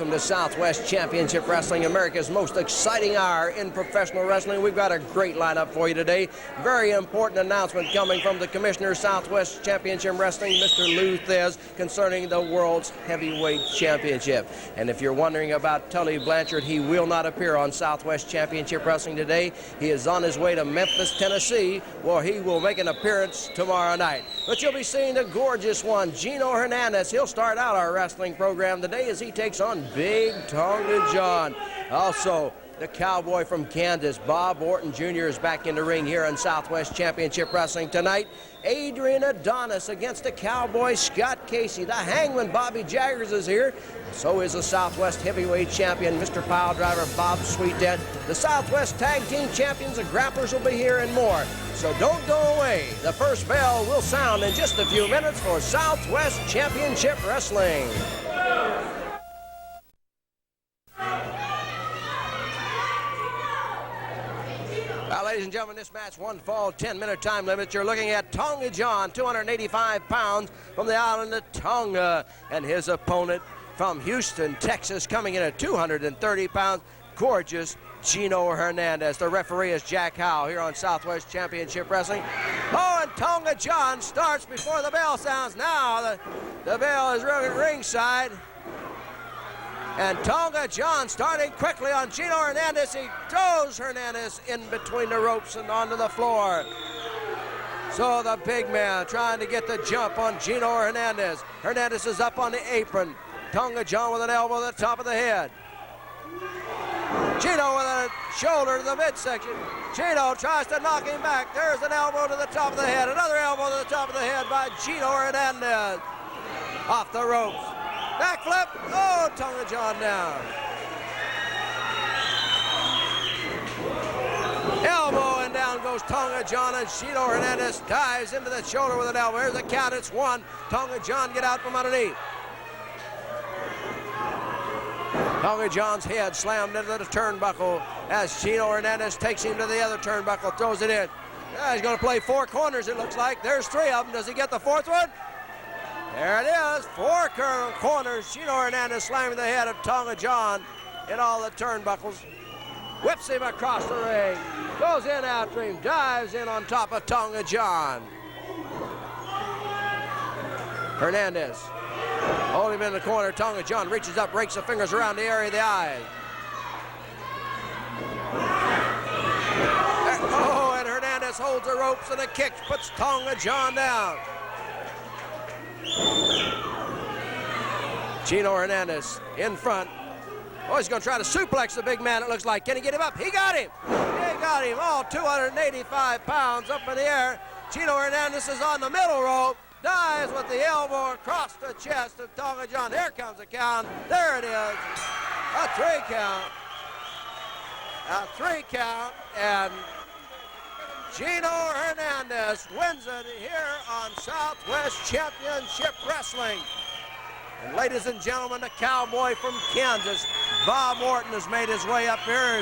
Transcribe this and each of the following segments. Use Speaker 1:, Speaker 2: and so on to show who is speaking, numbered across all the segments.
Speaker 1: welcome to Southwest Championship Wrestling, America's most exciting hour in professional wrestling. We've got a great lineup for you today. Very important announcement coming from the Commissioner of Southwest Championship Wrestling, Mr. Lou Thez, concerning the World's Heavyweight Championship. And if you're wondering about Tully Blanchard, he will not appear on Southwest Championship Wrestling today. He is on his way to Memphis, Tennessee, where he will make an appearance tomorrow night. But you'll be seeing the gorgeous one, Gino Hernandez. He'll start out our wrestling program today as he takes on Big Tonga John. Also, the cowboy from Kansas, Bob Orton Jr. is back in the ring here in Southwest Championship Wrestling tonight. Adrian Adonis against the cowboy Scott Casey. The hangman Bobby Jaggers is here. So is the Southwest Heavyweight Champion, Mr. Pile Driver Bob Sweetan. The Southwest Tag Team Champions, the Grapplers, will be here and more. So don't go away. The first bell will sound in just a few minutes for Southwest Championship Wrestling. Well, ladies and gentlemen, this match, one fall, 10-minute time limit. You're looking at Tonga John, 285 pounds from the island of Tonga, and his opponent from Houston, Texas, coming in at 230 pounds, gorgeous Gino Hernandez. The referee is Jack Howe here on Southwest Championship Wrestling. Oh, and Tonga John starts before the bell sounds. Now the bell is ringside. And Tonga John starting quickly on Gino Hernandez. He throws Hernandez in between the ropes and onto the floor. So the big man trying to get the jump on Gino Hernandez. Hernandez is up on the apron. Tonga John with an elbow to the top of the head. Gino with a shoulder to the midsection. Gino tries to knock him back. There's an elbow to the top of the head. Another elbow to the top of the head by Gino Hernandez. Off the ropes. Backflip. Oh, Tonga John down. Elbow, and down goes Tonga John, and Gino Hernandez dives into the shoulder with an elbow. Here's the count. It's one. Tonga John get out from underneath. Tonga John's head slammed into the turnbuckle as Gino Hernandez takes him to the other turnbuckle, throws it in. He's going to play four corners, it looks like. There's three of them. Does he get the fourth one? There it is. Four corners. Gino Hernandez slamming the head of Tonga John in all the turnbuckles. Whips him across the ring. Goes in after him. Dives in on top of Tonga John. Hernandez. Hold him in the corner. Tonga John reaches up, rakes the fingers around the area of the eye. Oh, and Hernandez holds the ropes, and a kick puts Tonga John down. Gino Hernandez in front. Oh, he's going to try to suplex the big man, it looks like. Can he get him up? He got him. He got him. All 285 pounds up in the air. Gino Hernandez is on the middle rope. Dives with the elbow across the chest of Tonga John. Here comes the count. There it is. A 3 count. A 3 count. And Gino Hernandez wins it here on Southwest Championship Wrestling. And ladies and gentlemen, the cowboy from Kansas, Bob Orton, has made his way up here.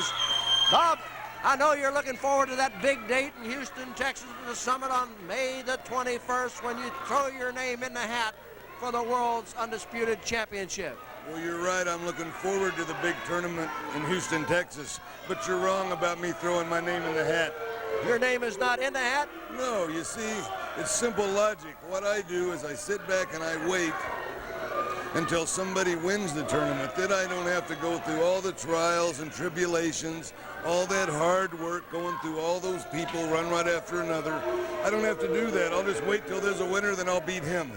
Speaker 1: Bob, I know you're looking forward to that big date in Houston, Texas, for the summit on May the 21st, when you throw your name in the hat for the World's Undisputed Championship.
Speaker 2: Well, you're right. I'm looking forward to the big tournament in Houston, Texas. But you're wrong about me throwing my name in the hat.
Speaker 1: Your name is not in the hat?
Speaker 2: No, you see, it's simple logic. What I do is I sit back and I wait until somebody wins the tournament. Then I don't have to go through all the trials and tribulations, all that hard work, going through all those people, run right after another. I don't have to do that. I'll just wait till there's a winner, then I'll beat him.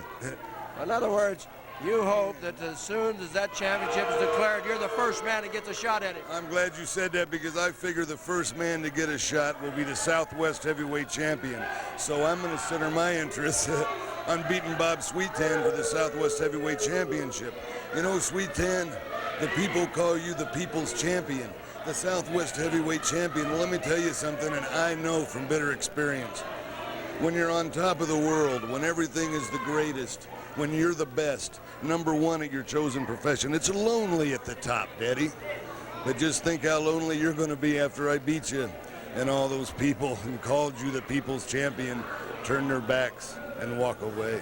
Speaker 1: In other words, you hope that as soon as that championship is declared, you're the first man to get a shot at it.
Speaker 2: I'm glad you said that, because I figure the first man to get a shot will be the Southwest Heavyweight Champion. So I'm going to center my interests on beating Bob Sweetan for the Southwest Heavyweight Championship. You know, Sweetan, the people call you the People's Champion, the Southwest Heavyweight Champion. Well, let me tell you something, and I know from bitter experience. When you're on top of the world, when everything is the greatest, when you're the best, number one at your chosen profession, it's lonely at the top, Daddy. But just think how lonely you're going to be after I beat you, and all those people who called you the People's Champion turn their backs and walk away.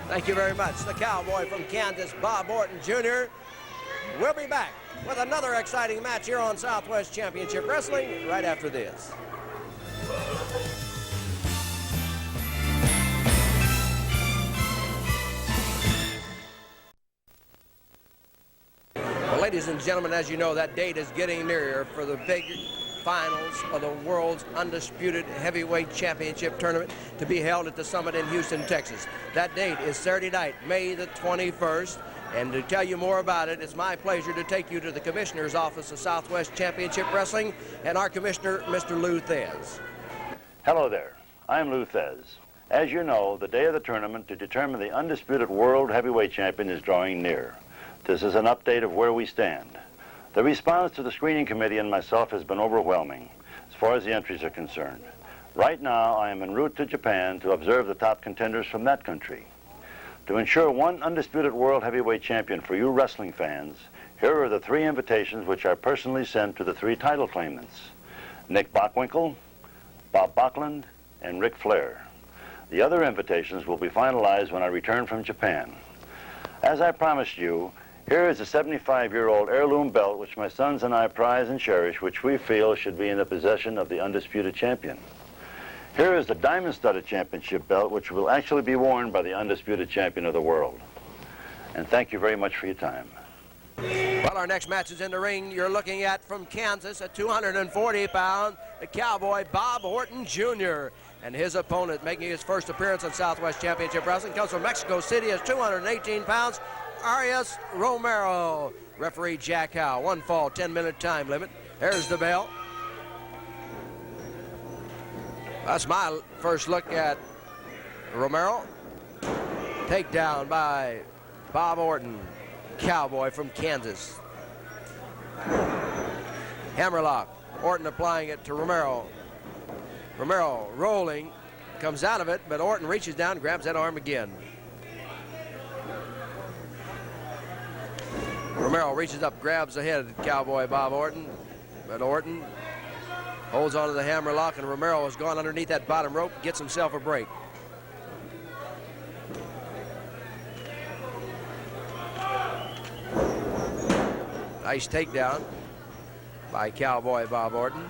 Speaker 1: Thank you very much. The cowboy from Kansas, Bob Orton Jr. We'll be back with another exciting match here on Southwest Championship Wrestling right after this. Well, ladies and gentlemen, as you know, that date is getting nearer for the big finals of the world's undisputed heavyweight championship tournament to be held at the Summit in Houston, Texas. That date is Saturday night, May the 21st. And to tell you more about it, it's my pleasure to take you to the Commissioner's Office of Southwest Championship Wrestling and our Commissioner, Mr. Lou Thez.
Speaker 3: Hello there. I'm Lou Thez. As you know, the day of the tournament to determine the undisputed world heavyweight champion is drawing near. This is an update of where we stand. The response to the screening committee and myself has been overwhelming as far as the entries are concerned. Right now, I am en route to Japan to observe the top contenders from that country. To ensure one undisputed world heavyweight champion for you wrestling fans, here are the 3 invitations which I personally sent to the 3 title claimants: Nick Bockwinkel, Bob Backlund, and Ric Flair. The other invitations will be finalized when I return from Japan. As I promised you, here is a 75-year-old heirloom belt which my sons and I prize and cherish, which we feel should be in the possession of the undisputed champion. Here is the diamond-studded championship belt, which will actually be worn by the undisputed champion of the world. And thank you very much for your time.
Speaker 1: Well, our next match is in the ring. You're looking at, from Kansas, at 240 pounds, the Cowboy Bob Orton Jr. And his opponent, making his first appearance on Southwest Championship Wrestling, comes from Mexico City, at 218 pounds, Arias Romero. Referee Jack Howe. 1 fall, 10-minute time limit. There's the bell. That's my first look at Romero. Takedown by Bob Orton, Cowboy from Kansas. Hammerlock. Orton applying it to Romero. Romero rolling, comes out of it, but Orton reaches down and grabs that arm again. Romero reaches up, grabs the head of Cowboy Bob Orton, but Orton holds onto the hammerlock, and Romero has gone underneath that bottom rope, gets himself a break. Nice takedown by Cowboy Bob Orton.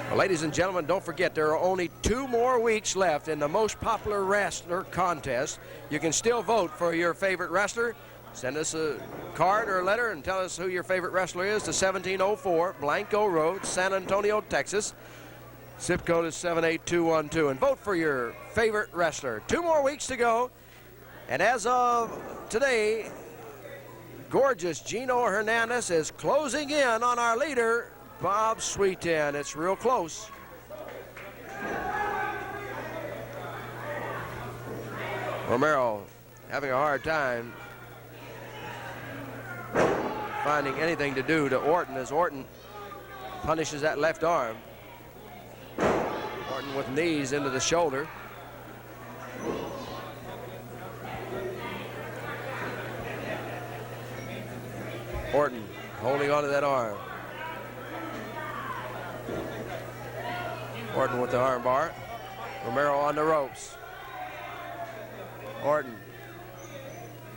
Speaker 1: Well, ladies and gentlemen, don't forget there are only 2 more weeks left in the most popular wrestler contest. You can still vote for your favorite wrestler. Send us a card or a letter and tell us who your favorite wrestler is to 1704 Blanco Road, San Antonio, Texas. Zip code is 78212. And vote for your favorite wrestler. 2 more weeks to go. And as of today, gorgeous Gino Hernandez is closing in on our leader, Bob Sweetan. It's real close. Romero having a hard time finding anything to do to Orton as Orton punishes that left arm. Orton with knees into the shoulder. Orton holding onto that arm. Orton with the arm bar. Romero on the ropes. Orton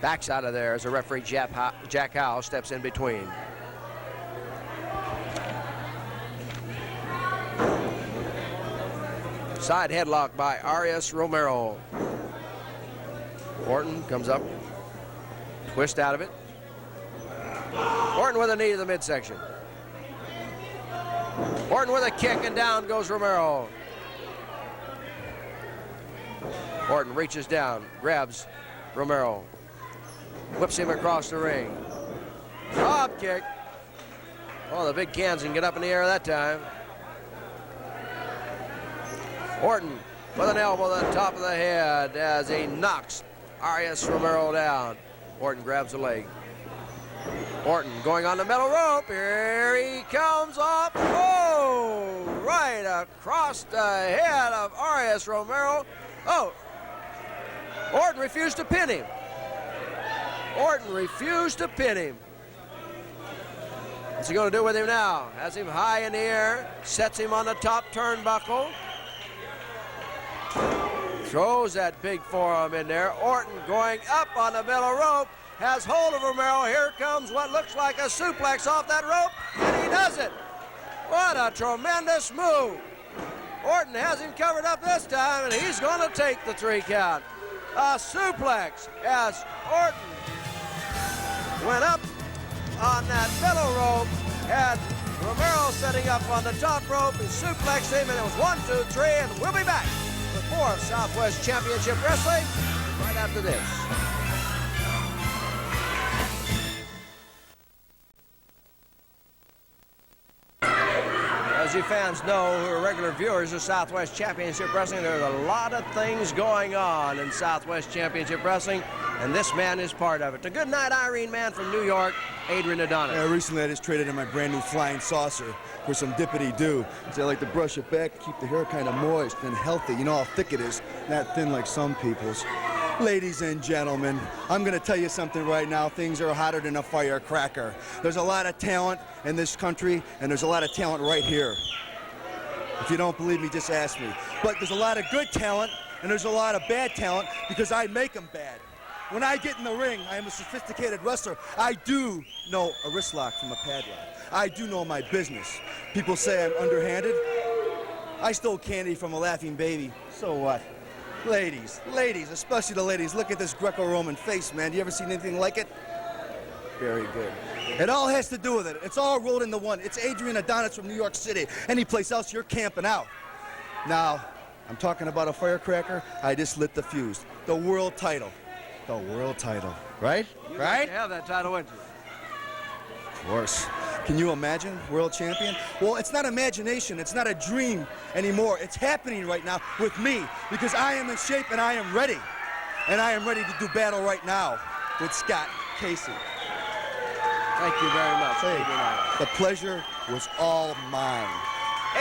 Speaker 1: backs out of there as the referee Jack Howe steps in between. Side headlock by Arias Romero. Orton comes up, twist out of it. Orton with a knee to the midsection. Orton with a kick, and down goes Romero. Orton reaches down, grabs Romero, whips him across the ring. Drop kick. Oh, the big Kansan get up in the air that time. Orton with an elbow to the top of the head as he knocks Arias Romero down. Orton grabs the leg. Orton going on the metal rope. Here he comes up. Oh, right across the head of Arias Romero. Oh, Orton refused to pin him. Orton refused to pin him. What's he going to do with him now? Has him high in the air, sets him on the top turnbuckle. throws that big forearm in there. Orton going up on the middle rope, has hold of Romero. Here comes what looks like a suplex off that rope, and he does it. What a tremendous move. Orton has him covered up this time, and he's going to take the 3 count. A suplex as Orton went up on that middle rope, had Romero setting up on the top rope and suplexed him, and it was 1, 2, 3, and we'll be back with more of Southwest Championship Wrestling right after this. As you fans know, who are regular viewers of Southwest Championship Wrestling, there's a lot of things going on in Southwest Championship Wrestling, and this man is part of it. The Good Night Irene man from New York, Adrian Adonis.
Speaker 4: Yeah, recently I just traded in my brand new flying saucer for some dippity-doo. So I like to brush it back, keep the hair kind of moist and healthy. You know how thick it is, not thin like some people's. Ladies and gentlemen, I'm going to tell you something right now. Things are hotter than a firecracker. There's a lot of talent in this country, and there's a lot of talent right here. If you don't believe me, just ask me. But there's a lot of good talent, and there's a lot of bad talent because I make them bad. When I get in the ring, I am a sophisticated wrestler. I do know a wrist lock from a padlock. I do know my business. People say I'm underhanded. I stole candy from a laughing baby. So what? Ladies, especially the ladies, look at this Greco-Roman face, man. You ever seen anything like it? Very good. It all has to do with it. It's all rolled into one. It's Adrian Adonis from New York City. Any place else, you're camping out. Now, I'm talking about a firecracker. I just lit the fuse. The world title. The world title. Right?
Speaker 1: You'd
Speaker 4: right?
Speaker 1: like to have that title, wouldn't you?
Speaker 4: Of course. Can you imagine world champion? Well, it's not imagination. It's not a dream anymore. It's happening right now with me because I am in shape and I am ready. And I am ready to do battle right now with Scott Casey.
Speaker 1: Thank you very much, Adrian Adonis.
Speaker 4: The pleasure was all mine.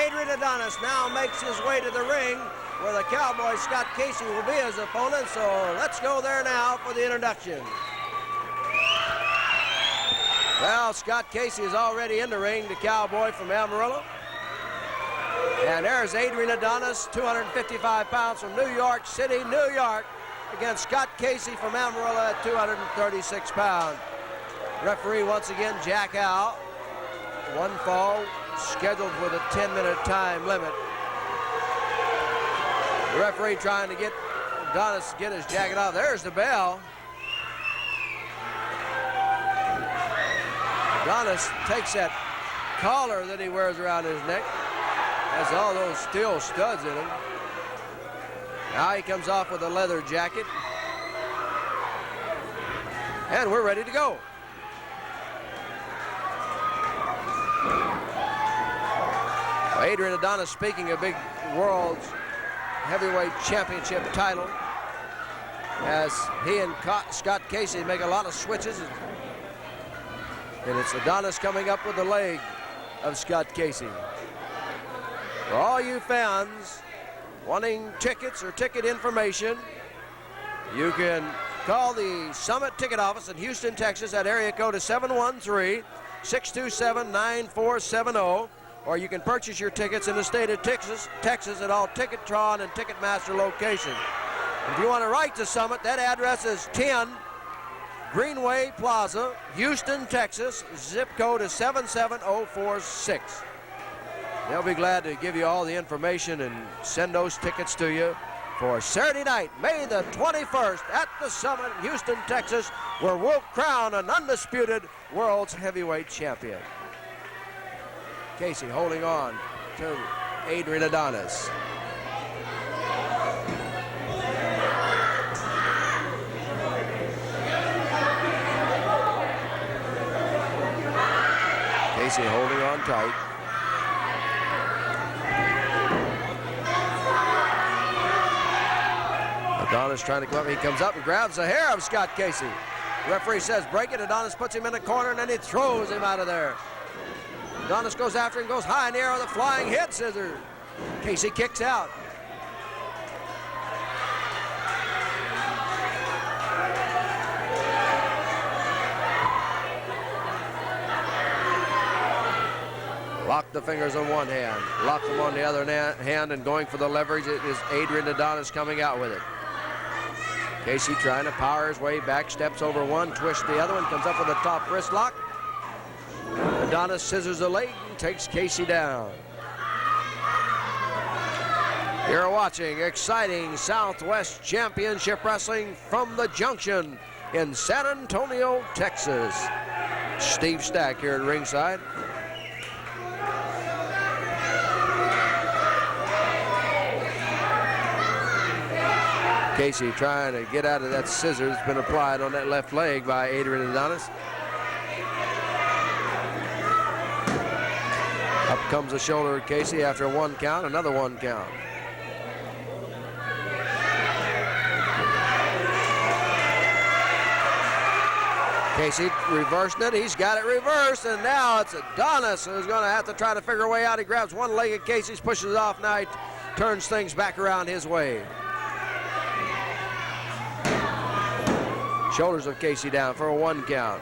Speaker 1: Adrian Adonis now makes his way to the ring where the Cowboy Scott Casey will be his opponent. So let's go there now for the introduction. Well, Scott Casey is already in the ring, the Cowboy from Amarillo. And there's Adrian Adonis, 255 pounds from New York City, New York, against Scott Casey from Amarillo at 236 pounds. Referee once again, Jack Al. One fall, scheduled with a 10-minute time limit. The referee trying to get Adonis to get his jacket off. There's the bell. Adonis takes that collar that he wears around his neck. Has all those steel studs in him. Now he comes off with a leather jacket. And we're ready to go. Well, Adrian Adonis speaking a big world's heavyweight championship title as he and Scott Casey make a lot of switches. And it's Adonis coming up with the leg of Scott Casey. For all you fans wanting tickets or ticket information, you can call the Summit Ticket Office in Houston, Texas at area code 713-627-9470, or you can purchase your tickets in the state of Texas at all Ticketron and Ticketmaster locations. If you want to write to Summit, that address is 10 Greenway Plaza, Houston, Texas. Zip code is 77046. They'll be glad to give you all the information and send those tickets to you for Saturday night, May the 21st at the Summit, Houston, Texas, where we'll crown an undisputed world's heavyweight champion. Casey holding on to Adrian Adonis. Casey holding on tight. Adonis trying to come up. He comes up and grabs the hair of Scott Casey. The referee says break it. Adonis puts him in the corner and then he throws him out of there. Adonis goes after him, goes high in the air with a flying head scissor. Casey kicks out. A Lock the fingers on one hand, lock them on the other hand, and going for the leverage. It is Adrian Adonis coming out with it. Casey trying to power his way back, steps over one, twists the other one, comes up with a top wrist lock. Adonis scissors the leg and takes Casey down. You're watching exciting Southwest Championship Wrestling from the Junction in San Antonio, Texas. Steve Stack here at ringside. Casey trying to get out of that scissor that's been applied on that left leg by Adrian Adonis. Up comes the shoulder of Casey after one count, another one count. Casey reversing it. He's got it reversed, and now it's Adonis who's going to have to try to figure a way out. He grabs one leg of Casey's, pushes it off. Now he turns things back around his way. Shoulders of Casey down for a one count.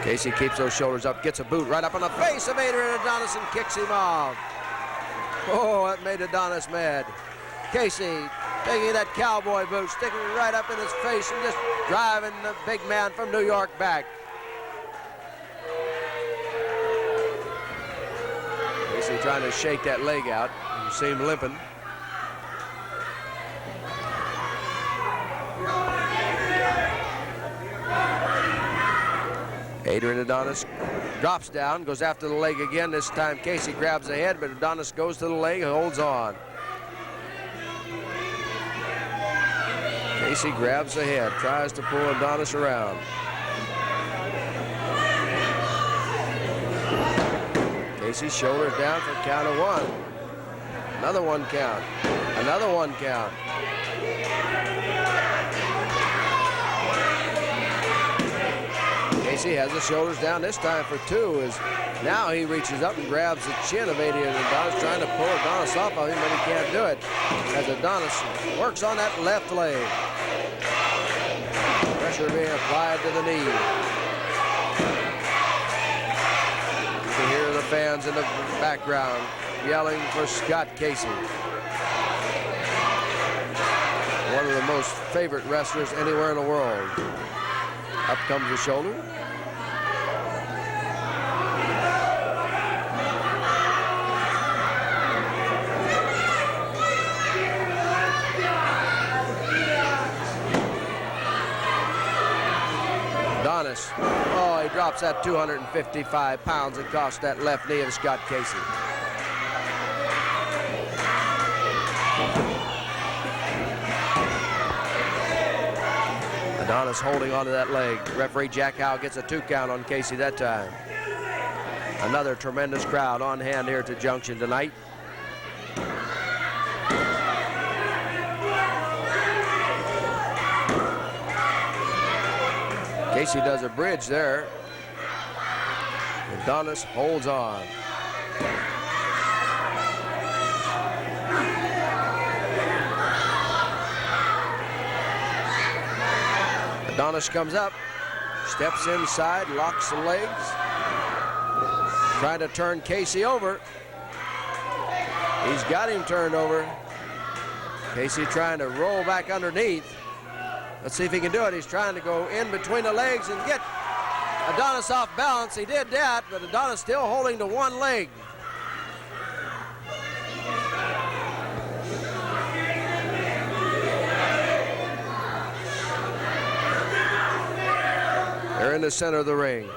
Speaker 1: Casey keeps those shoulders up, gets a boot right up on the face of Adrian Adonis and kicks him off. Oh, that made Adonis mad. Casey taking that cowboy boot, sticking it right up in his face and just driving the big man from New York back. Casey trying to shake that leg out. You see him limping. Adrian Adonis drops down, goes after the leg again. This time Casey grabs the head, but Adonis goes to the leg and holds on. Casey grabs the head, tries to pull Adonis around. Casey's shoulders down for a count of one. Another one count. Another one count. Casey has the shoulders down this time for two. As now he reaches up and grabs the chin of Adrian Adonis, trying to pull Adonis off of him, but he can't do it. As Adonis works on that left leg. Pressure being applied to the knee. You can hear the fans in the background yelling for Scott Casey. One of the most favorite wrestlers anywhere in the world. Up comes the shoulder. Adonis, oh, he drops that 255 pounds and costs that left knee of Scott Casey. Adonis holding onto that leg. Referee Jack Howe gets a 2 count on Casey that time. Another tremendous crowd on hand here at the Junction tonight. Casey does a bridge there. Adonis holds on. Adonis comes up, steps inside, locks the legs, trying to turn Casey over. He's got him turned over. Casey trying to roll back underneath. Let's see if he can do it. He's trying to go in between the legs and get Adonis off balance. He did that, but Adonis still holding to one leg. They're in the center of the ring.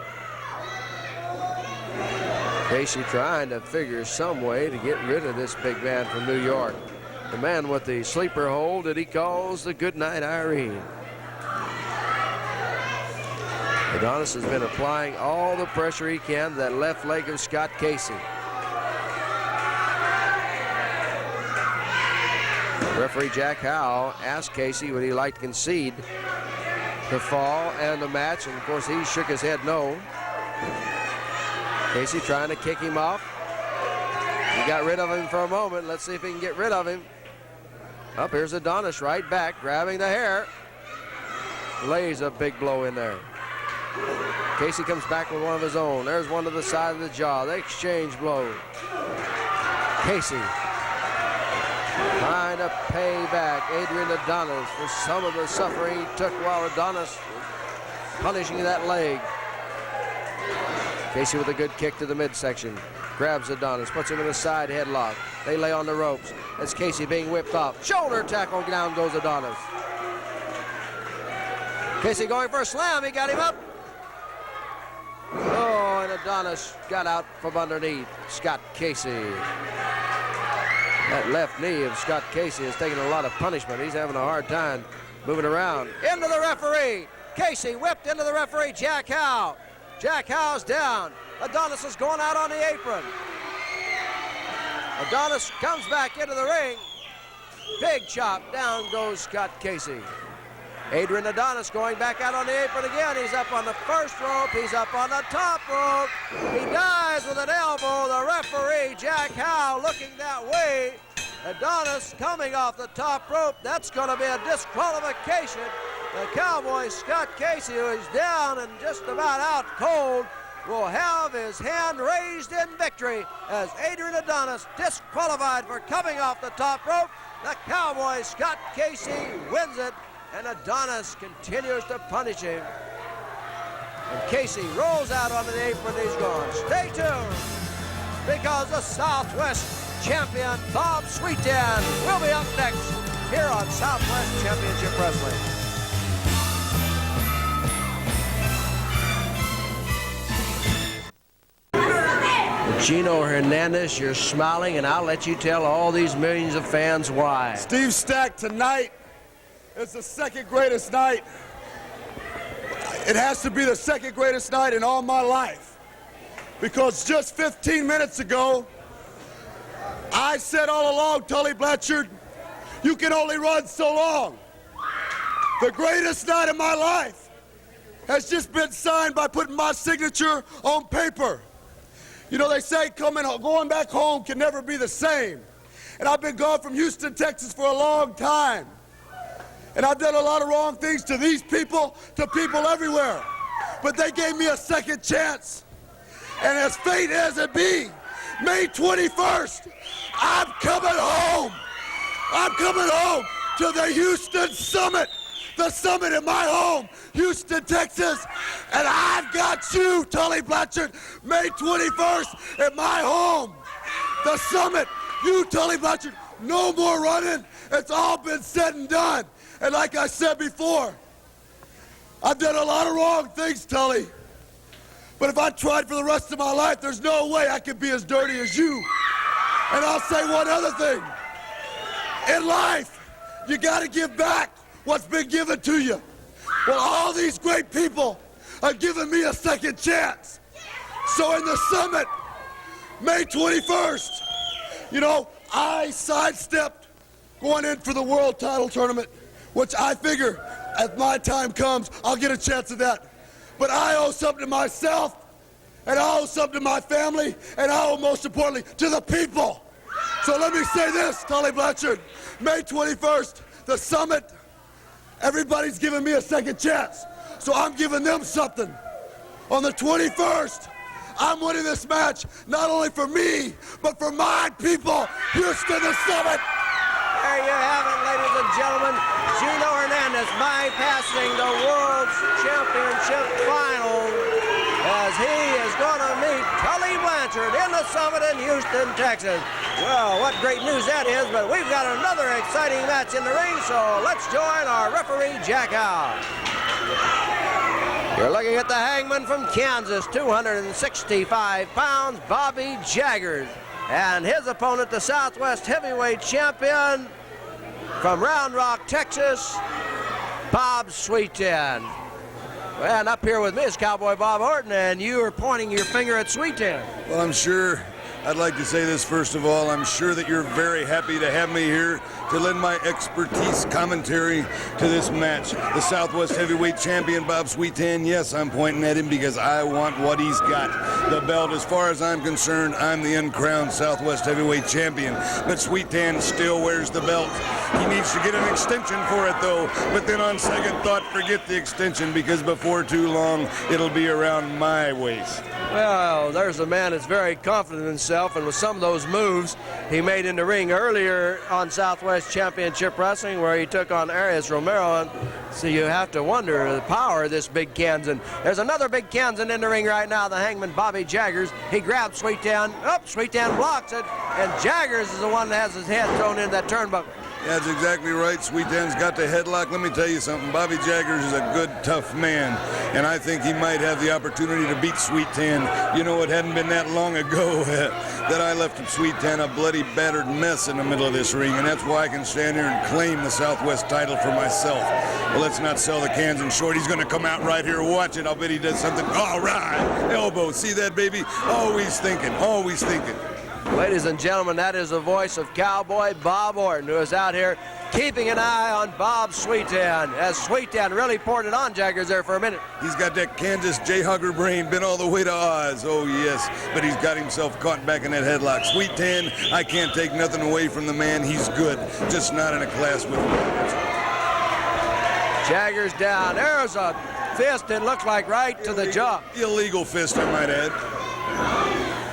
Speaker 1: Casey trying to figure some way to get rid of this big man from New York. The man with the sleeper hold that he calls the Goodnight Irene. Adonis has been applying all the pressure he can to that left leg of Scott Casey. Referee Jack Howe asked Casey would he like to concede the fall and the match, and of course he shook his head no. Casey trying to kick him off. He got rid of him for a moment. Let's see if he can get rid of him. Up here's Adonis right back, grabbing the hair. Lays a big blow in there. Casey comes back with one of his own. There's one to the side of the jaw. They exchange blows. Casey trying to pay back Adrian Adonis for some of the suffering he took while Adonis was punishing that leg. Casey with a good kick to the midsection. Grabs Adonis, puts him in a side headlock. They lay on the ropes. As Casey being whipped off. Shoulder tackle, down goes Adonis. Casey going for a slam, he got him up. Oh, and Adonis got out from underneath Scott Casey. That left knee of Scott Casey is taking a lot of punishment. He's having a hard time moving around. Into the referee. Casey whipped into the referee, Jack Howe. Jack Howe's down. Adonis is going out on the apron. Adonis comes back into the ring. Big chop, down goes Scott Casey. Adrian Adonis going back out on the apron again. He's up on the first rope. He's up on the top rope. He dives with an elbow. The referee, Jack Howe, looking that way. Adonis coming off the top rope. That's going to be a disqualification. The Cowboy, Scott Casey, who is down and just about out cold, will have his hand raised in victory as Adrian Adonis disqualified for coming off the top rope. The Cowboy, Scott Casey, wins it. And Adonis continues to punish him. And Casey rolls out onto the apron. He's gone. Stay tuned, because the Southwest champion, Bob Sweetan, will be up next here on Southwest Championship Wrestling. Gino Hernandez, you're smiling, and I'll let you tell all these millions of fans why.
Speaker 4: Steve Stack, tonight it's the second greatest night. It has to be the second greatest night in all my life. Because just 15 minutes ago, I said all along, Tully Blanchard, you can only run so long. The greatest night of my life has just been signed by putting my signature on paper. You know, they say going back home can never be the same. And I've been gone from Houston, Texas for a long time. And I've done a lot of wrong things to these people, to people everywhere. But they gave me a second chance. And as fate as it be, May 21st, I'm coming home. I'm coming home to the Houston Summit. The Summit in my home, Houston, Texas. And I've got you, Tully Blanchard, May 21st at my home. The Summit, you, Tully Blanchard, no more running. It's all been said and done. And like I said before, I've done a lot of wrong things, Tully. But if I tried for the rest of my life, there's no way I could be as dirty as you. And I'll say one other thing. In life, you got to give back what's been given to you. Well, all these great people have given me a second chance. So in the Summit, May 21st, you know, I sidestepped going in for the world title tournament, which I figure as my time comes, I'll get a chance of that. But I owe something to myself, and I owe something to my family, and I owe most importantly to the people. So let me say this, Tully Blanchard, May 21st, the Summit, everybody's giving me a second chance. So I'm giving them something. On the 21st, I'm winning this match, not only for me, but for my people, Houston, the Summit.
Speaker 1: There you have it, ladies and gentlemen. Gino Hernandez bypassing the World Championship final as he is going to meet Tully Blanchard in the Summit in Houston, Texas. Well, what great news that is, but we've got another exciting match in the ring, so let's join our referee, Jack Howe. You're looking at the hangman from Kansas, 265 pounds, Bobby Jaggers. And his opponent, the Southwest Heavyweight Champion from Round Rock, Texas, Bob Sweetan. And up here with me is Cowboy Bob Orton, and you are pointing your finger at Sweetan.
Speaker 2: Well, I'm sure I'd like to say this first of all. I'm sure that you're very happy to have me here to lend my expertise commentary to this match. The Southwest Heavyweight Champion, Bob Sweetan. Yes, I'm pointing at him because I want what he's got. The belt, as far as I'm concerned, I'm the uncrowned Southwest Heavyweight Champion. But Sweetan still wears the belt. He needs to get an extension for it, though. But then on second thought, forget the extension, because before too long, it'll be around my waist.
Speaker 1: Well, there's a man that's very confident in himself, and with some of those moves he made in the ring earlier on Southwest Championship Wrestling, where he took on Arias, Romero, and so you have to wonder the power of this big Kansan. There's another big Kansan in the ring right now, the Hangman Bobby Jaggers. He grabs Sweetan. Sweetan blocks it, and Jaggers is the one that has his head thrown into that turnbuckle.
Speaker 2: That's exactly right. Sweetan's got the headlock. Let me tell you something. Bobby Jaggers is a good, tough man, and I think he might have the opportunity to beat Sweetan. You know, it hadn't been that long ago that I left Sweetan a bloody, battered mess in the middle of this ring, and that's why I can stand here and claim the Southwest title for myself. Well, let's not sell the Kansan short. He's going to come out right here. Watch it. I'll bet he does something. All right. Elbow. See that, baby? Always thinking. Always thinking.
Speaker 1: Ladies and gentlemen, that is the voice of Cowboy Bob Orton, who is out here keeping an eye on Bob Sweetan, as Sweetan really poured it on Jaggers there for a minute.
Speaker 2: He's got that Kansas Jayhugger brain, been all the way to Oz. Oh, yes, but he's got himself caught back in that headlock. Sweetan, I can't take nothing away from the man. He's good, just not in a class with him.
Speaker 1: Jaggers down. There's a fist, it looked like, right to the jaw.
Speaker 2: Illegal fist, I might add.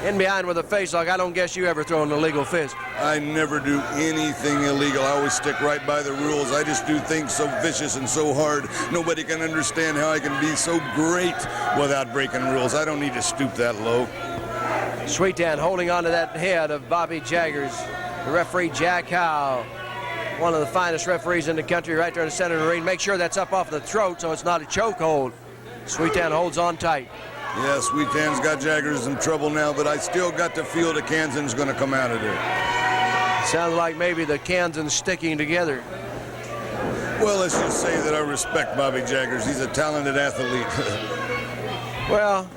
Speaker 1: In behind with a face lock. I don't guess you ever throw an illegal fist.
Speaker 2: I never do anything illegal. I always stick right by the rules. I just do things so vicious and so hard. Nobody can understand how I can be so great without breaking rules. I don't need to stoop that low.
Speaker 1: Sweetan holding on to that head of Bobby Jaggers. The referee, Jack Howe, one of the finest referees in the country, right there in the center of the ring. Make sure that's up off the throat so it's not a chokehold. Sweetan holds on tight.
Speaker 2: Yeah, Sweetan's got Jaggers in trouble now, but I still got to feel the Kansan's going to come out of there.
Speaker 1: Sounds like maybe the Kansan's sticking together.
Speaker 2: Well, let's just say that I respect Bobby Jaggers. He's a talented athlete.
Speaker 1: Well,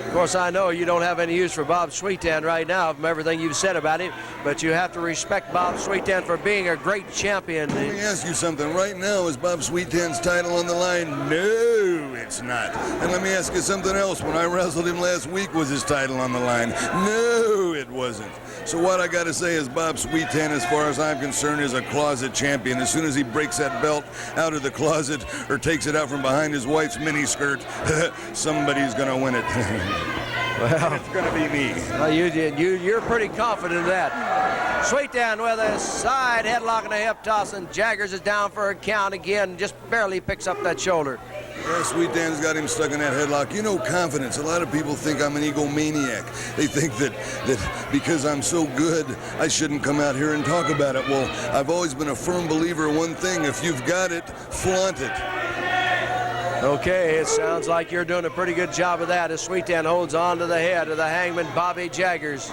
Speaker 1: of course, I know you don't have any use for Bob Sweetan right now from everything you've said about him, but you have to respect Bob Sweetan for being a great champion.
Speaker 2: Let me ask you something. Right now, is Bob Sweetan's title on the line? No, it's not. And let me ask you something else. When I wrestled him last week, was his title on the line? No, it wasn't. So what I got to say is Bob Sweetan, as far as I'm concerned, is a closet champion. As soon as he breaks that belt out of the closet or takes it out from behind his wife's miniskirt, somebody's going to win it. Well, it's going to be me.
Speaker 1: Well, you're pretty confident of that. Sweetan with a side headlock and a hip toss, and Jaggers is down for a count again, just barely picks up that shoulder.
Speaker 2: Yeah, Sweetan's got him stuck in that headlock. You know, confidence. A lot of people think I'm an egomaniac. They think that because I'm so good, I shouldn't come out here and talk about it. Well, I've always been a firm believer in one thing. If you've got it, flaunt it.
Speaker 1: Okay, it sounds like you're doing a pretty good job of that as Sweetan holds on to the head of the Hangman Bobby Jaggers.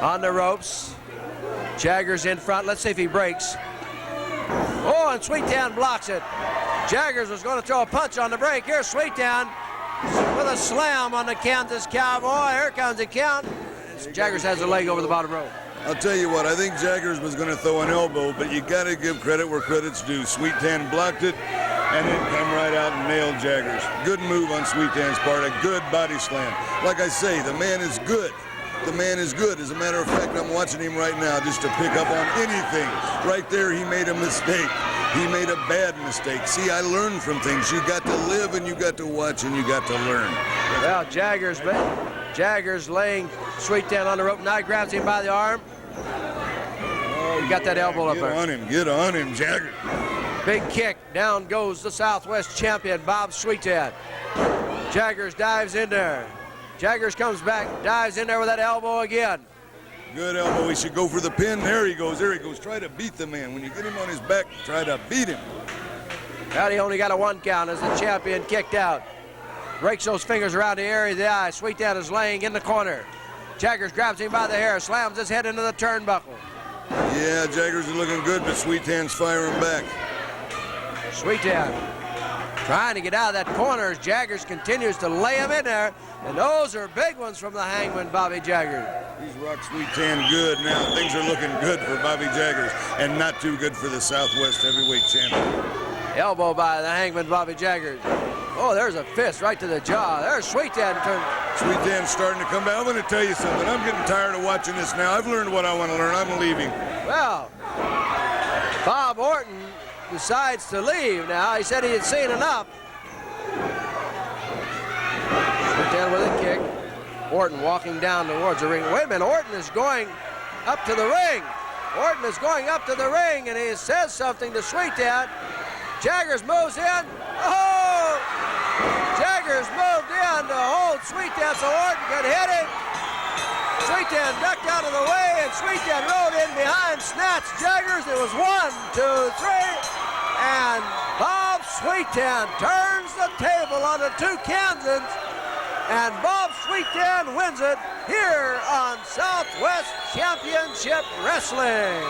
Speaker 1: On the ropes. Jaggers in front. Let's see if he breaks. Oh, and Sweetan blocks it. Jaggers was going to throw a punch on the break. Here's Sweetan with a slam on the Kansas Cowboy. Here comes the count. Jaggers has a leg over the bottom rope.
Speaker 2: I'll tell you what, I think Jaggers was going to throw an elbow, but you got to give credit where credit's due. Sweetan blocked it and then come right out and nailed Jaggers. Good move on Sweetan's part, a good body slam. Like I say, the man is good. The man is good. As a matter of fact, I'm watching him right now just to pick up on anything. Right there, he made a mistake. He made a bad mistake. See, I learn from things. You got to live and you got to watch and you got to learn.
Speaker 1: Well, Jaggers laying Sweetan on the rope. Now he grabs him by the arm. Oh, he got that elbow up there.
Speaker 2: Get on him, Jaggers.
Speaker 1: Big kick. Down goes the Southwest champion, Bob Sweetan. Jaggers dives in there. Jaggers comes back, dives in there with that elbow again.
Speaker 2: Good elbow. He should go for the pin. There he goes. There he goes. Try to beat the man. When you get him on his back, try to beat him.
Speaker 1: Now he only got a 1 count as the champion kicked out. Breaks those fingers around the area of the eye. Sweetan is laying in the corner. Jaggers grabs him by the hair, slams his head into the turnbuckle.
Speaker 2: Yeah, Jaggers is looking good, but Sweetan's firing back.
Speaker 1: Sweetan trying to get out of that corner as Jaggers continues to lay him in there. And those are big ones from the Hangman, Bobby Jaggers.
Speaker 2: He's rocked Sweetan good now. Things are looking good for Bobby Jaggers and not too good for the Southwest Heavyweight Champion.
Speaker 1: Elbow by the Hangman, Bobby Jaggers. Oh, there's a fist right to the jaw. There's Sweetan turn.
Speaker 2: Sweetan's starting to come back. I'm going to tell you something. I'm getting tired of watching this now. I've learned what I want to learn. I'm leaving.
Speaker 1: Well, Bob Orton decides to leave now. He said he had seen enough. Sweetan with a kick. Orton walking down towards the ring. Wait a minute, Orton is going up to the ring. Orton is going up to the ring, and he says something to Sweetan. Jaggers moves in. Oh! Jaggers moved in to hold Sweetan so Orton could hit him. Sweetan ducked out of the way, and Sweetan rode in behind, snatched Jaggers. It was 1, 2, 3, and Bob Sweetan turns the table on the two Kansans, and Bob Sweetan wins it here on Southwest Championship Wrestling.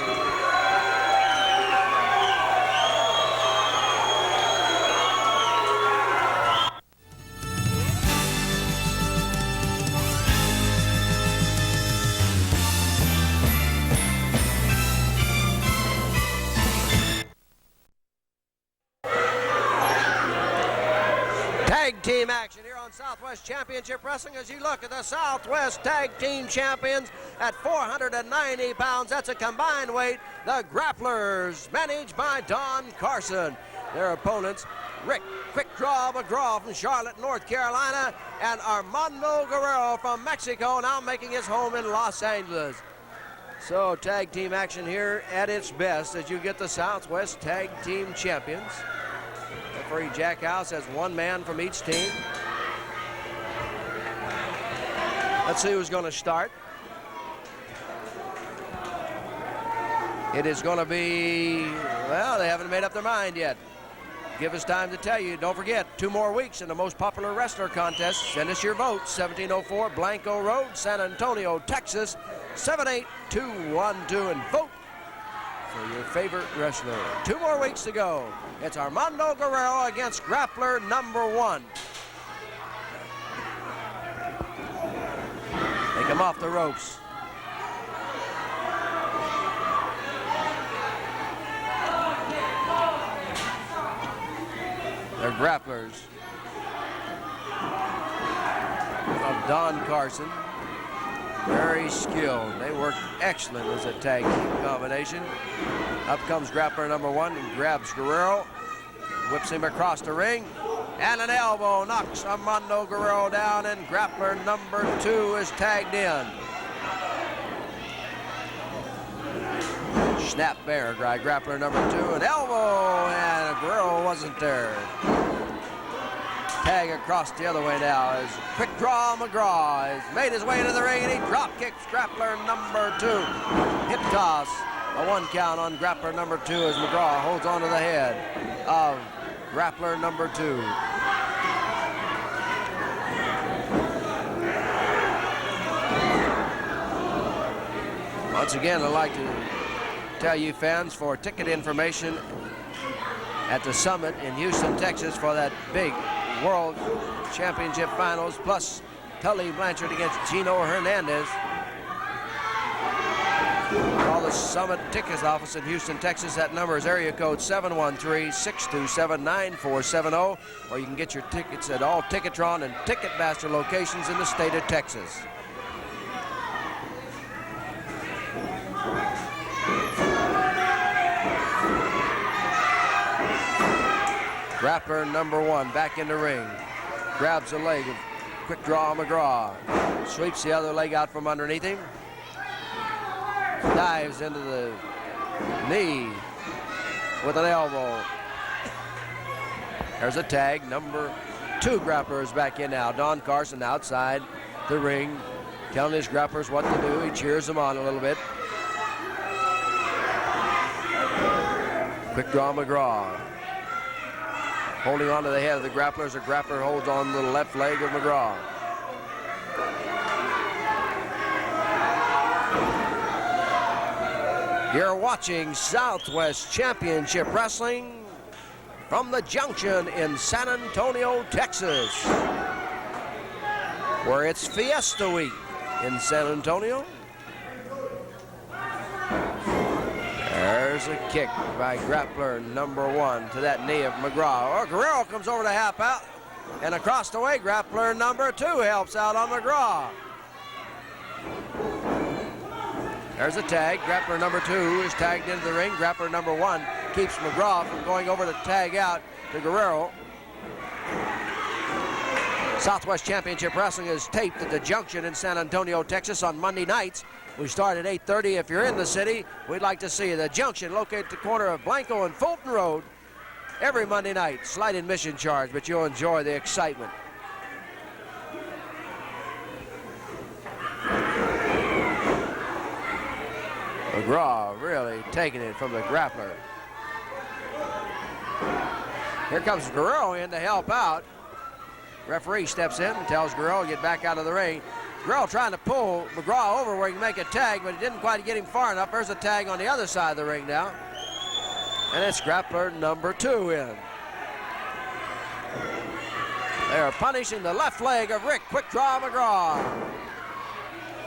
Speaker 1: Tag team action here on Southwest Championship Wrestling as you look at the Southwest Tag Team Champions at 490 pounds. That's a combined weight. The Grapplers, managed by Don Carson. Their opponents, Rick Quick Draw McGraw from Charlotte, North Carolina, and Armando Guerrero from Mexico, now making his home in Los Angeles. So tag team action here at its best as you get the Southwest Tag Team Champions. Referee Jack House has one man from each team. Let's see who's going to start. It is going to be, well, they haven't made up their mind yet. Give us time to tell you. Don't forget, 2 more weeks in the most popular wrestler contest. Send us your vote, 1704 Blanco Road, San Antonio, Texas, 78212, and vote for your favorite wrestler. 2 more weeks to go. It's Armando Guerrero against Grappler number 1. Take him off the ropes. They're Grapplers of Don Carson. Very skilled. They work excellent as a tag team combination. Up comes Grappler number 1 and grabs Guerrero. Whips him across the ring. And an elbow knocks Armando Guerrero down, and Grappler number 2 is tagged in. Snap bear, Grappler number 2, an elbow, and Guerrero wasn't there. Tag across the other way now as Quick Draw McGraw has made his way into the ring, and he drop kicks Grappler number 2. Hip toss, a 1 count on Grappler number 2 as McGraw holds onto the head of Grappler number 2. Once again, I'd like to tell you fans, for ticket information at the Summit in Houston, Texas for that big World Championship Finals, plus Tully Blanchard against Gino Hernandez. Call the Summit Tickets office in Houston, Texas. That number is area code 713-627-9470, or you can get your tickets at all Ticketron and Ticketmaster locations in the state of Texas. Grappler number 1 back in the ring. Grabs the leg of Quick Draw McGraw. Sweeps the other leg out from underneath him. Dives into the knee with an elbow. There's a tag. Number 2 Grappler is back in now. Don Carson outside the ring, telling his Grapplers what to do. He cheers them on a little bit. Quick Draw McGraw holding on to the head of the Grapplers. The Grappler holds on to the left leg of McGraw. You're watching Southwest Championship Wrestling from the Junction in San Antonio, Texas. where it's Fiesta Week in San Antonio. There's a kick by grappler number 1 to that knee of McGraw. Guerrero comes over to half out, and across the way, grappler number 2 helps out on McGraw. There's a tag. Grappler number 2 is tagged into the ring. Grappler number 1 keeps McGraw from going over to tag out to Guerrero. Southwest Championship Wrestling is taped at the Junction in San Antonio, Texas on Monday nights. We start at 8:30. If you're in the city, we'd like to see you. The Junction, located at the corner of Blanco and Fulton Road, every Monday night. Slight admission charge, but you'll enjoy the excitement. McGraw really taking it from the grappler. Here comes Guerrero in to help out. Referee steps in and tells Guerrero to get back out of the ring. Guerrero trying to pull McGraw over where he can make a tag, but he didn't quite get him far enough. There's a tag on the other side of the ring now. And it's grappler number 2 in. They are punishing the left leg of Rick. Quick draw McGraw.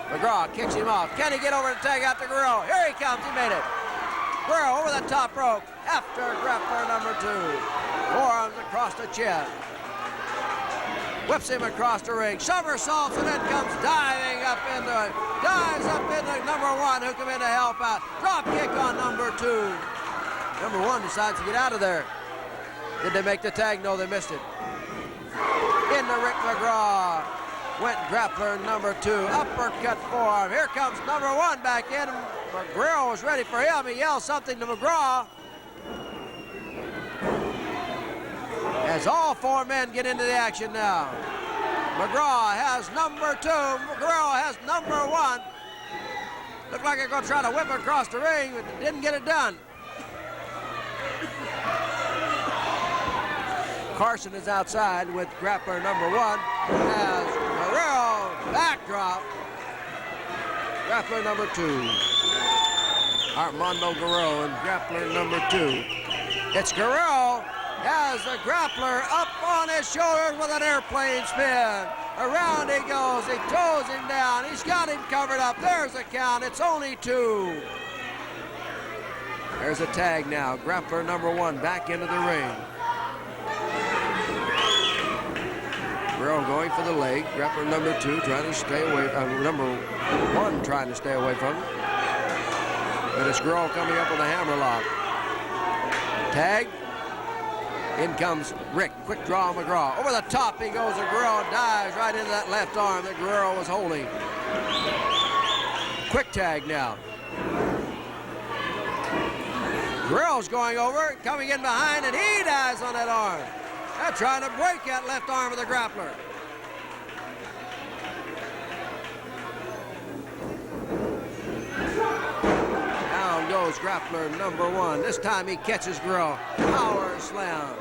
Speaker 1: McGraw kicks him off. Can he get over and tag out to Guerrero? Here he comes. He made it. Guerrero over the top rope after grappler number 2. Forearms across the chest. Whips him across the ring. Somersaults and then comes diving up into it. Dives up into number 1 who come in to help out. Drop kick on number 2. Number 1 decides to get out of there. Did they make the tag? No, they missed it. Into Rick McGraw. Went grappler number 2. Uppercut forearm. Here comes number 1 back in. Guerrero was ready for him. He yells something to McGraw. As all 4 men get into the action now. McGraw has number 2. Guerrero has number 1. Looked like they're going to try to whip across the ring, but didn't get it done. Carson is outside with grappler number 1. As Guerrero backdrop. Grappler number 2. Armando Guerrero and grappler number 2. It's Guerrero. Has the grappler up on his shoulders with an airplane spin. Around he goes. He throws him down. He's got him covered up. There's the count. It's only 2. There's a tag now. Grappler number 1 back into the ring. Guerrero going for the leg. Grappler number 2 trying to stay away. Number 1 trying to stay away from him. But it's Guerrero coming up with a hammerlock. Tag. In comes Rick. Quick draw McGraw. Over the top he goes, and Guerrero dives right into that left arm that Guerrero was holding. Quick tag now. Guerrero's going over, coming in behind, and he dives on that arm. They're trying to break that left arm of the grappler. Down goes grappler number 1. This time he catches Guerrero. Power slam.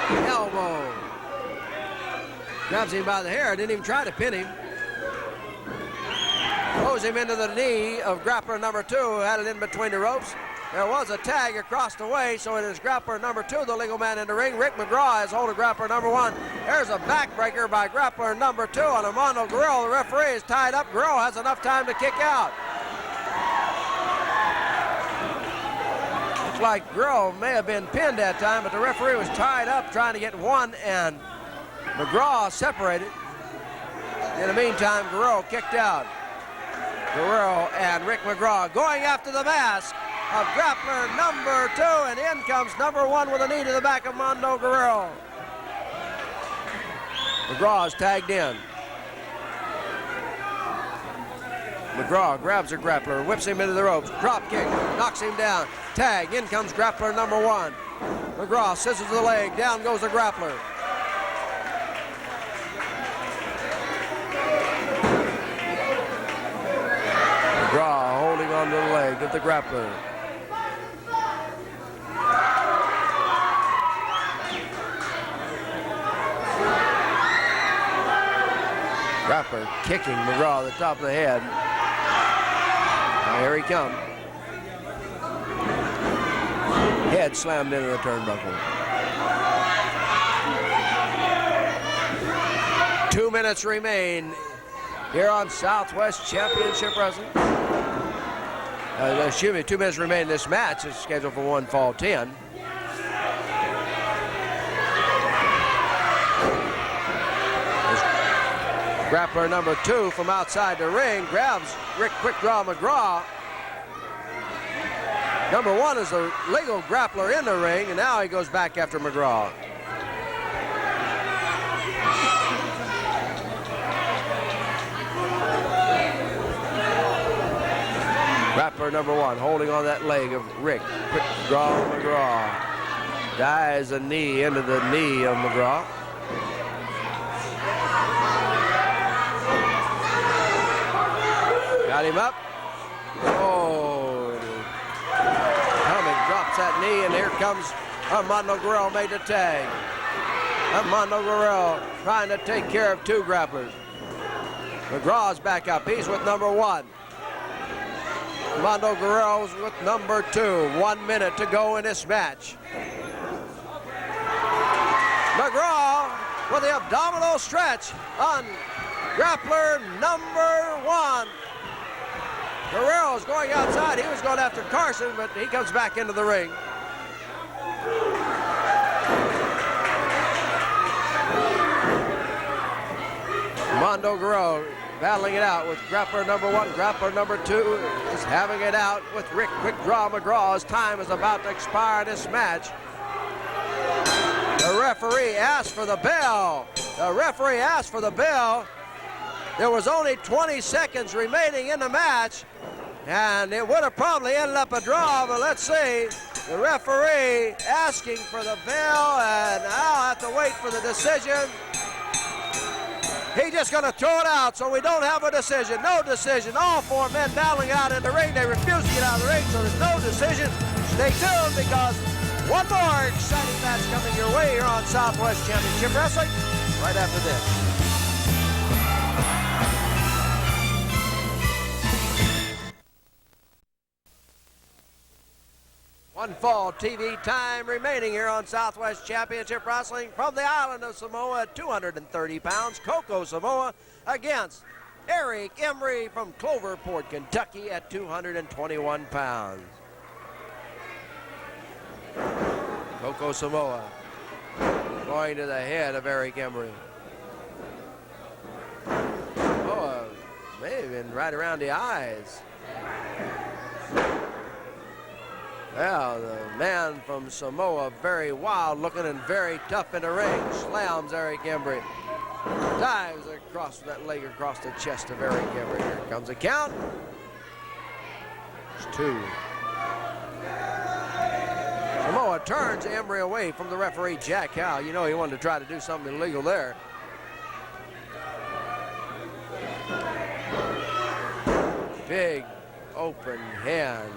Speaker 1: Elbow. Grabs him by the hair. Didn't even try to pin him. Throws him into the knee of grappler number 2, who had it in between the ropes. There was a tag across the way, so it is grappler number 2, the legal man in the ring. Rick McGraw has hold of grappler number 1. There's a backbreaker by grappler number 2 on Armando Guerrero. The referee is tied up. Guerrero has enough time to kick out. Looks like Guerrero may have been pinned that time, but the referee was tied up trying to get 1 and McGraw separated. In the meantime, Guerrero kicked out. Guerrero and Rick McGraw going after the mask of grappler number 2, and in comes number 1 with a knee to the back of Armando Guerrero. McGraw is tagged in. McGraw grabs a grappler, whips him into the ropes, drop kick, knocks him down, tag, in comes grappler number 1. McGraw scissors the leg, down goes the grappler. McGraw holding on to the leg of the grappler. Grappler kicking McGraw at the top of the head. Now here he comes. Head slammed into the turnbuckle. 2 minutes remain here on Southwest Championship Wrestling. Excuse me, 2 minutes remain in this match. It's scheduled for 1 fall 10. Grappler number 2 from outside the ring grabs Rick Quick Draw McGraw. Number 1 is the legal grappler in the ring, and now he goes back after McGraw. Grappler number 1 holding on that leg of Rick Quick Draw McGraw. Dives a knee into the knee of McGraw. Got him up. Oh, Helmick drops that knee, and here comes Armando Guerro made the tag. Armando Guerro trying to take care of 2 grapplers. McGraw's back up. He's with number 1. Armando Guerrero's with number 2. 1 minute to go in this match. McGraw with the abdominal stretch on grappler number 1. Guerrero's going outside. He was going after Carson, but he comes back into the ring. Armando Guerrero battling it out with grappler number 1. Grappler number 2 is having it out with Rick Quick Draw McGraw. His time is about to expire in this match. The referee asked for the bell. The referee asked for the bell. There was only 20 seconds remaining in the match, and it would have probably ended up a draw, but let's see. The referee asking for the bell, and I'll have to wait for the decision. He's just going to throw it out, so we don't have a decision. No decision. All 4 men battling out in the ring. They refuse to get out of the ring, so there's no decision. Stay tuned, because one more exciting match coming your way here on Southwest Championship Wrestling right after this. One fall TV time remaining here on Southwest Championship Wrestling from the island of Samoa at 230 pounds. Coco Samoa against Eric Embry from Cloverport, Kentucky at 221 pounds. Coco Samoa going to the head of Eric Embry. Oh, may have been right around the eyes. Well, the man from Samoa, very wild looking and very tough in the ring, slams Eric Embry. Dives across that leg across the chest of Eric Embry. Here comes a count. It's 2. Samoa turns Embry away from the referee, Jack Howe. You know he wanted to try to do something illegal there. Big open hand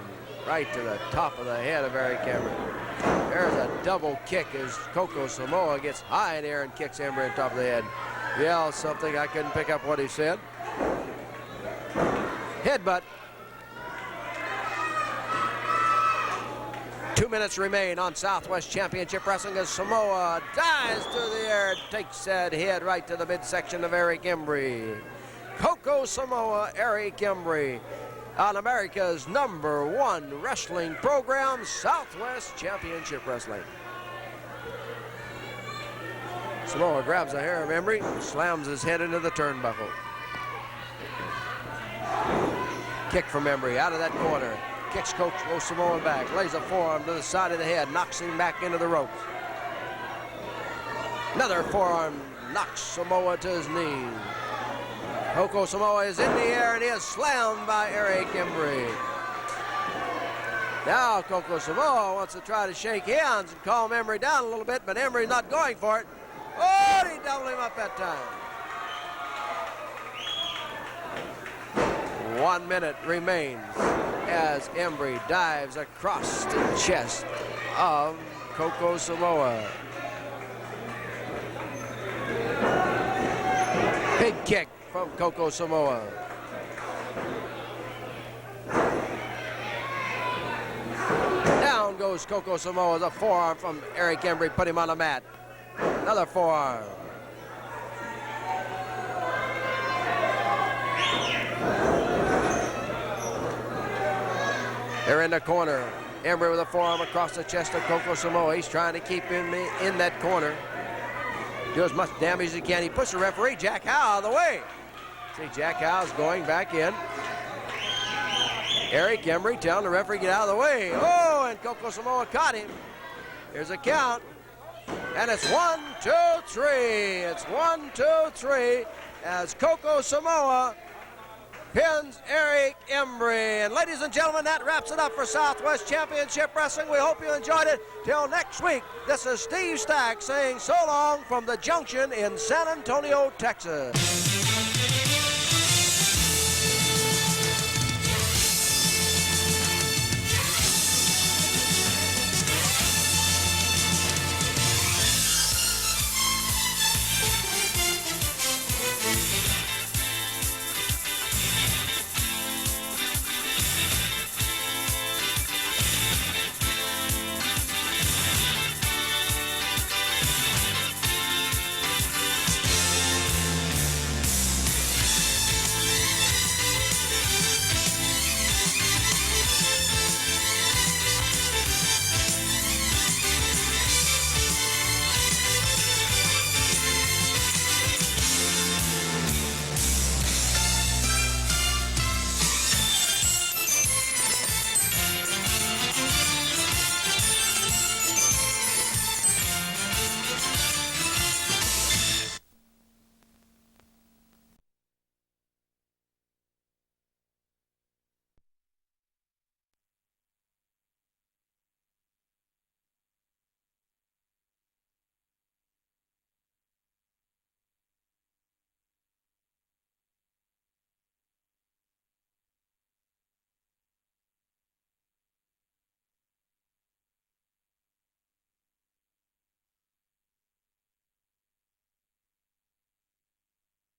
Speaker 1: right to the top of the head of Eric Embry. There's a double kick as Coco Samoa gets high in the air and kicks Embry on top of the head. Yells something, I couldn't pick up what he said. Headbutt. 2 minutes remain on Southwest Championship Wrestling as Samoa dives through the air, takes that head right to the midsection of Eric Embry. Coco Samoa, Eric Embry, on America's #1 wrestling program, Southwest Championship Wrestling. Samoa grabs the hair of Embry, slams his head into the turnbuckle. Kick from Embry out of that corner. Kicks Coco Samoa back, lays a forearm to the side of the head, knocks him back into the ropes. Another forearm knocks Samoa to his knees. Coco Samoa is in the air and he is slammed by Eric Embry. Now Coco Samoa wants to try to shake hands and calm Embry down a little bit, but Embry's not going for it. Oh, he doubled him up that time. 1 minute remains as Embry dives across the chest of Coco Samoa. Big kick from Coco Samoa. Down goes Coco Samoa. The forearm from Eric Embry put him on the mat. Another forearm. They're in the corner. Embry with a forearm across the chest of Coco Samoa. He's trying to keep him in that corner. Do as much damage as he can. He pushes the referee, Jack Howe, out of the way. See, Jack Howe's going back in. Eric Embry telling the referee, get out of the way. Oh, and Coco Samoa caught him. Here's a count. And it's 1, 2, 3. It's 1, 2, 3 as Coco Samoa pins Eric Embry. And ladies and gentlemen, that wraps it up for Southwest Championship Wrestling. We hope you enjoyed it. Till next week, this is Steve Stack saying so long from the Junction in San Antonio, Texas.